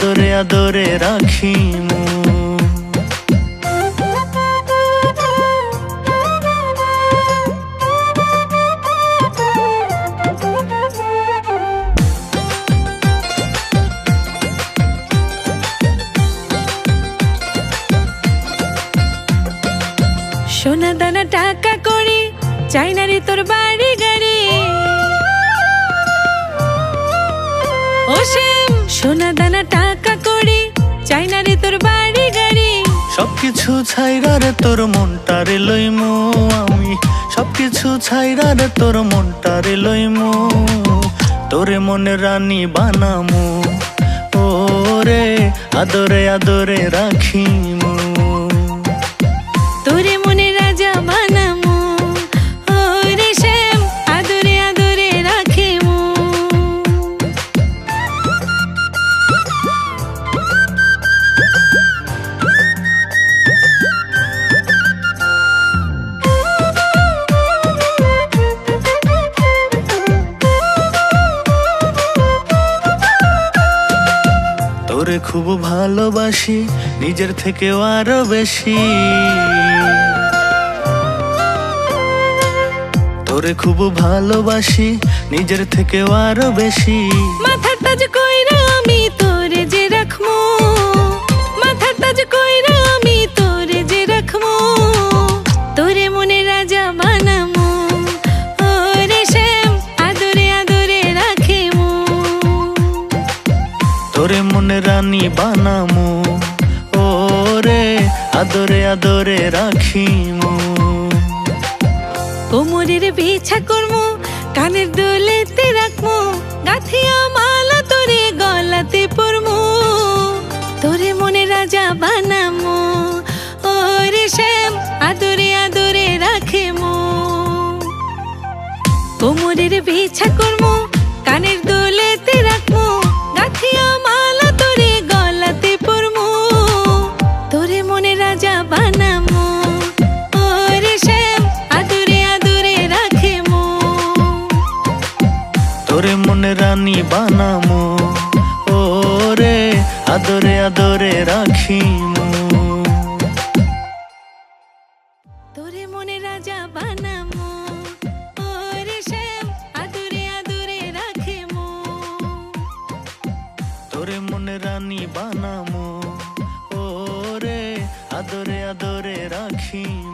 আদরে আদরে রাখিমু। সোনা দানা টাকা করি চাই না রে তোর বাড়ি গাড়ি। ও শ্যাম সোনা দানা টাকা করি চাই না রে তোর বাড়ি গাড়ি। সবকিছু ছাইরা রে তোর মনটারে লইমু আমি, সবকিছু ছাইরা রে তোর মনটারে লইমু। তোরে মনে রানী বানামু, ও রে আদরে আদরে রাখিমু। তোরে মনে রাজা বানামু, ও রে শ্যাম আদরে আদরে রাখিমু। তোরে খুব ভালোবাসি নিজের থেকেও আরো বেশি। তোরে খুব ভালোবাসি নিজের থেকেও আরো বেশি। মাথার তাজ কইরা আমি তোরে যে রাখমু, মাথার তাজ কইরা আমি তোরে যে রাখমু। তোরে মনে রাজা বানামু, ও রে শ্যাম আদরে আদরে রাখিমু। তোরে মনে রানী বানামু, ও রে আদরে আদরে রাখিমু। কোমরের বিছা করমু, কানের দুলেতে রাখমু, গাথিয়া মালা তোরে গলাতে পরমু। তোরে মনে রাজা বানামু, ও রে শ্যাম আদরে আদরে রাখিমু। কোমরের বিছা করমু, কানের দুলেতে রাখমু, গাথিয়া মালা তোরে গলাতে পরমু। তোরে মনে রাজা বানামু, ও রে শ্যাম আদরে আদরে রাখিমু। তোরে মনে রানী বানামু, ও রে আদরে আদরে রাখিমু। তোরে মনে রাজা বানামু, ও রে শ্যাম আদরে আদরে রাখিমু। তোরে মনে রানী বানামু, ও রে আদরে আদরে রাখিমু।